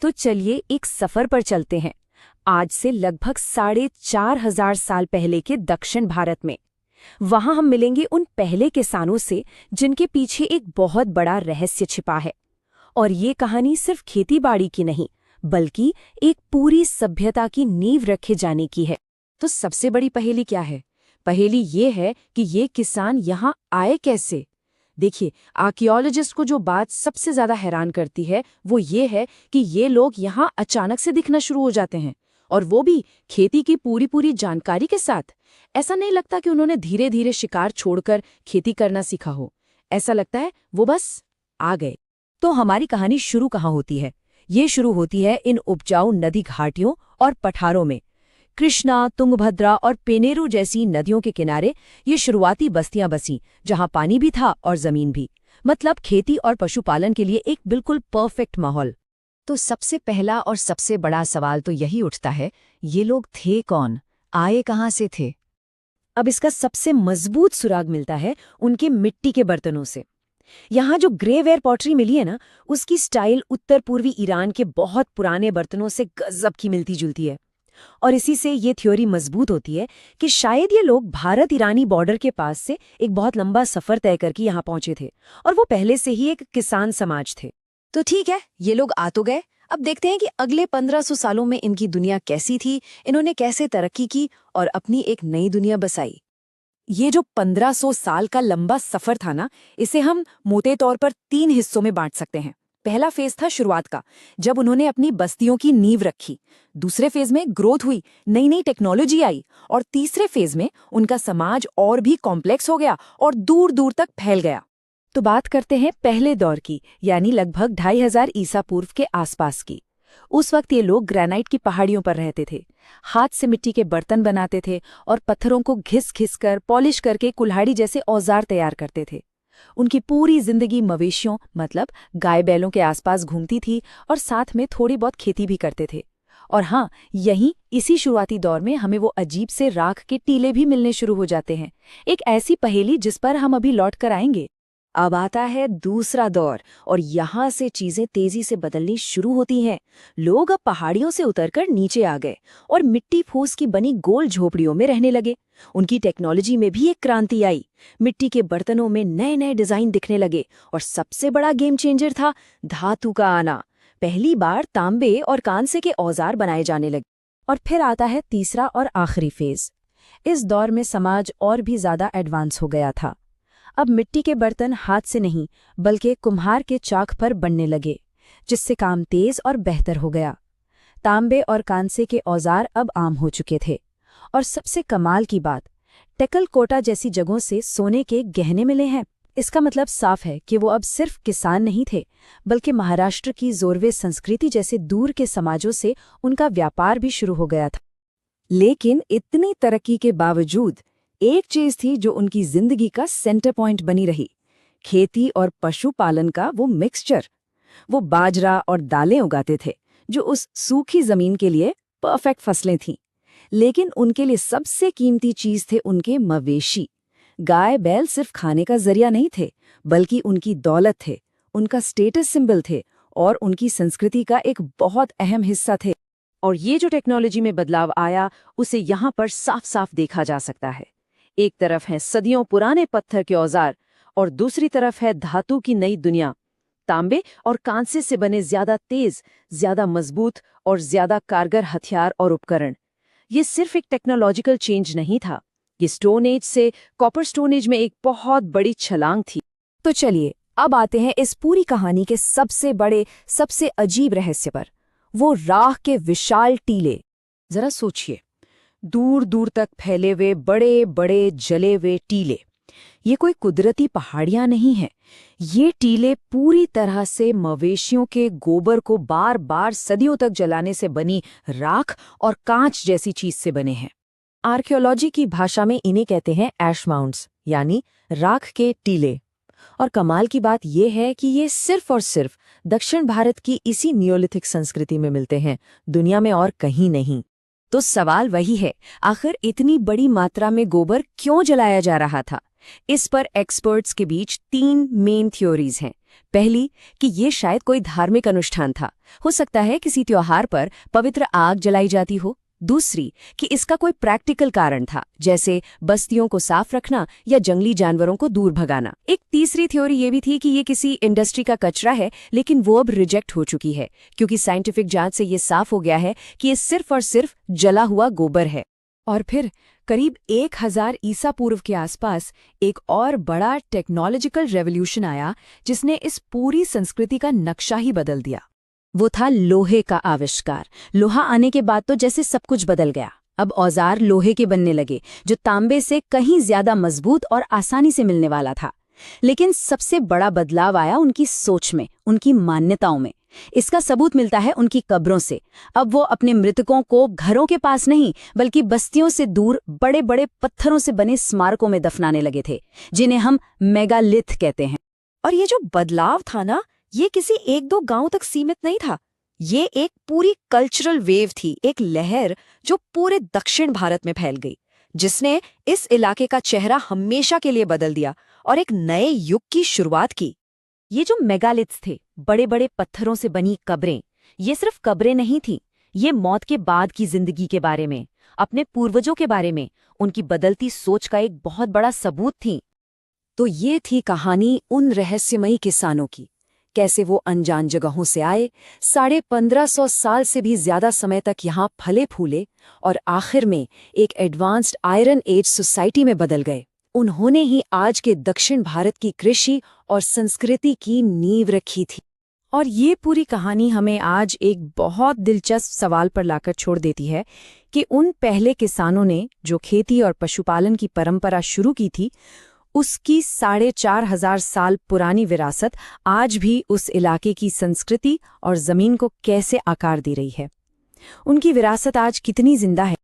तो चलिए एक सफर पर चलते हैं, आज से लगभग 4,500 साल पहले के दक्षिण भारत में। वहां हम मिलेंगे उन पहले किसानों से जिनके पीछे एक बहुत बड़ा रहस्य छिपा है। और ये कहानी सिर्फ खेतीबाड़ी की नहीं, बल्कि एक पूरी सभ्यता की नींव रखे जाने की है। तो सबसे बड़ी पहेली क्या है? पहेली ये है कि ये किसान यहाँ आए कैसे। देखिए, आर्कियोलॉजिस्ट को जो बात सबसे ज्यादा हैरान करती है वो ये है कि ये लोग यहाँ अचानक से दिखना शुरू हो जाते हैं, और वो भी खेती की पूरी पूरी जानकारी के साथ। ऐसा नहीं लगता कि उन्होंने धीरे धीरे शिकार छोड़कर खेती करना सीखा हो। ऐसा लगता है वो बस आ गए। तो हमारी कहानी शुरू कहाँ होती है? ये शुरू होती है इन उपजाऊ नदी घाटियों और पठारों में। कृष्णा, तुंगभद्रा और पेनेरू जैसी नदियों के किनारे ये शुरुआती बस्तियां बसीं, जहां पानी भी था और जमीन भी। मतलब खेती और पशुपालन के लिए एक बिल्कुल परफेक्ट माहौल। तो सबसे पहला और सबसे बड़ा सवाल तो यही उठता है, ये लोग थे कौन, आए कहाँ से थे? अब इसका सबसे मजबूत सुराग मिलता है उनके मिट्टी के बर्तनों से। यहाँ जो ग्रेवेयर पॉटरी मिली है ना, उसकी स्टाइल उत्तर पूर्वी ईरान के बहुत पुराने बर्तनों से गजब की मिलती जुलती है। और इसी से ये थ्योरी मजबूत होती है कि शायद ये लोग भारत ईरानी बॉर्डर के पास से एक बहुत लंबा सफर तय करके यहाँ पहुंचे थे, और वो पहले से ही एक किसान समाज थे। तो ठीक है, ये लोग आ तो गए। अब देखते हैं कि अगले 1500 सालों में इनकी दुनिया कैसी थी, इन्होंने कैसे तरक्की की और अपनी एक नई दुनिया बसाई। ये जो 1500 साल का लंबा सफर था ना, इसे हम मोटे तौर पर 3 हिस्सों में बांट सकते हैं। पहला फेज था शुरुआत का, जब उन्होंने अपनी बस्तियों की नींव रखी। दूसरे फेज में ग्रोथ हुई, नई नई टेक्नोलॉजी आई। और तीसरे फेज में उनका समाज और भी कॉम्प्लेक्स हो गया और दूर दूर तक फैल गया। तो बात करते हैं पहले दौर की, यानी लगभग 2500 ईसा पूर्व के आसपास की। उस वक्त ये लोग ग्रेनाइट की पहाड़ियों पर रहते थे, हाथ से मिट्टी के बर्तन बनाते थे और पत्थरों को घिस घिस कर पॉलिश करके कुल्हाड़ी जैसे औजार तैयार करते थे। उनकी पूरी जिंदगी मवेशियों मतलब गाय बैलों के आसपास घूमती थी और साथ में थोड़ी बहुत खेती भी करते थे। और हाँ, यहीं इसी शुरुआती दौर में हमें वो अजीब से राख के टीले भी मिलने शुरू हो जाते हैं, एक ऐसी पहेली जिस पर हम अभी लौट कर आएंगे। अब आता है दूसरा दौर, और यहाँ से चीजें तेजी से बदलनी शुरू होती हैं। लोग अब पहाड़ियों से उतरकर नीचे आ गए और मिट्टी फूस की बनी गोल झोपड़ियों में रहने लगे। उनकी टेक्नोलॉजी में भी एक क्रांति आई। मिट्टी के बर्तनों में नए नए डिजाइन दिखने लगे, और सबसे बड़ा गेम चेंजर था धातु का आना। पहली बार तांबे और कांसे के औजार बनाए जाने लगे। और फिर आता है तीसरा और आखिरी फेज। इस दौर में समाज और भी ज्यादा एडवांस हो गया था। अब मिट्टी के बर्तन हाथ से नहीं, बल्कि कुम्हार के चाक पर बनने लगे, जिससे काम तेज और बेहतर हो गया। तांबे और कांसे के औजार अब आम हो चुके थे। और सबसे कमाल की बात, टेकलकोटा जैसी जगहों से सोने के गहने मिले हैं। इसका मतलब साफ है कि वो अब सिर्फ किसान नहीं थे, बल्कि महाराष्ट्र की जोरवे संस्कृति जैसे दूर के समाजों से उनका व्यापार भी शुरू हो गया था। लेकिन इतनी तरक्की के बावजूद एक चीज थी जो उनकी जिंदगी का सेंटर पॉइंट बनी रही, खेती और पशुपालन का वो मिक्सचर। वो बाजरा और दालें उगाते थे, जो उस सूखी जमीन के लिए परफेक्ट फसलें थीं। लेकिन उनके लिए सबसे कीमती चीज थे उनके मवेशी। गाय बैल सिर्फ खाने का जरिया नहीं थे, बल्कि उनकी दौलत थे, उनका स्टेटस सिंबल थे और उनकी संस्कृति का एक बहुत अहम हिस्सा थे। और ये जो टेक्नोलॉजी में बदलाव आया, उसे यहाँ पर साफ साफ देखा जा सकता है। एक तरफ हैं सदियों पुराने पत्थर के औजार, और दूसरी तरफ है धातु की नई दुनिया। तांबे और कांसे से बने ज्यादा तेज, ज्यादा मजबूत और ज्यादा कारगर हथियार और उपकरण। ये सिर्फ एक टेक्नोलॉजिकल चेंज नहीं था, ये स्टोन एज से कॉपर स्टोन एज में एक बहुत बड़ी छलांग थी। तो चलिए अब आते हैं इस पूरी कहानी के सबसे बड़े, सबसे अजीब रहस्य पर, वो राख के विशाल टीले। जरा सोचिए, दूर दूर तक फैले हुए बड़े बड़े जले हुए टीले। ये कोई कुदरती पहाड़ियां नहीं हैं। ये टीले पूरी तरह से मवेशियों के गोबर को बार बार सदियों तक जलाने से बनी राख और कांच जैसी चीज से बने हैं। आर्कियोलॉजी की भाषा में इन्हें कहते हैं ऐश माउंट्स, यानी राख के टीले। और कमाल की बात यह है कि ये सिर्फ और सिर्फ दक्षिण भारत की इसी नियोलिथिक संस्कृति में मिलते हैं, दुनिया में और कहीं नहीं। तो सवाल वही है, आखिर इतनी बड़ी मात्रा में गोबर क्यों जलाया जा रहा था? इस पर एक्सपर्ट्स के बीच 3 मेन थ्योरीज हैं, पहली कि ये शायद कोई धार्मिक अनुष्ठान था, हो सकता है किसी त्योहार पर पवित्र आग जलाई जाती हो। दूसरी कि इसका कोई प्रैक्टिकल कारण था, जैसे बस्तियों को साफ रखना या जंगली जानवरों को दूर भगाना। एक तीसरी थ्योरी ये भी थी कि ये किसी इंडस्ट्री का कचरा है, लेकिन वो अब रिजेक्ट हो चुकी है क्योंकि साइंटिफिक जांच से ये साफ हो गया है कि ये सिर्फ और सिर्फ जला हुआ गोबर है। और फिर करीब 1000 ईसा पूर्व के आसपास एक और बड़ा टेक्नोलॉजिकल रेवोल्यूशन आया जिसने इस पूरी संस्कृति का नक्शा ही बदल दिया। वो था लोहे का आविष्कार। लोहा आने के बाद तो जैसे सब कुछ बदल गया। अब औजार लोहे के बनने लगे, जो तांबे से कहीं ज्यादा मजबूत और आसानी से मिलने वाला था। लेकिन सबसे बड़ा बदलाव आया उनकी सोच में, उनकी मान्यताओं में। इसका सबूत मिलता है उनकी कब्रों से। अब वो अपने मृतकों को घरों के पास नहीं, बल्कि बस्तियों से दूर बड़े बड़े पत्थरों से बने स्मारकों में दफनाने लगे थे, जिन्हें हम मेगालिथ कहते हैं। और ये जो बदलाव था ना, ये किसी एक दो गांव तक सीमित नहीं था। ये एक पूरी कल्चरल वेव थी, एक लहर जो पूरे दक्षिण भारत में फैल गई, जिसने इस इलाके का चेहरा हमेशा के लिए बदल दिया और एक नए युग की शुरुआत की। ये जो मेगालिथ्स थे, बड़े बड़े पत्थरों से बनी कब्रें, ये सिर्फ कब्रें नहीं थीं, ये मौत के बाद की जिंदगी के बारे में, अपने पूर्वजों के बारे में, उनकी बदलती सोच का एक बहुत बड़ा सबूत थी। तो ये थी कहानी उन रहस्यमयी किसानों की, कैसे वो अनजान जगहों से आए, 1550 साल से भी ज्यादा समय तक यहाँ फले फूले और आखिर में एक एडवांस्ड आयरन एज सोसाइटी में बदल गए। उन्होंने ही आज के दक्षिण भारत की कृषि और संस्कृति की नींव रखी थी। और ये पूरी कहानी हमें आज एक बहुत दिलचस्प सवाल पर लाकर छोड़ देती है कि उन पहले किसानों ने जो खेती और पशुपालन की परंपरा शुरू की थी, उसकी 4500 साल पुरानी विरासत आज भी उस इलाके की संस्कृति और जमीन को कैसे आकार दे रही है। उनकी विरासत आज कितनी जिंदा है।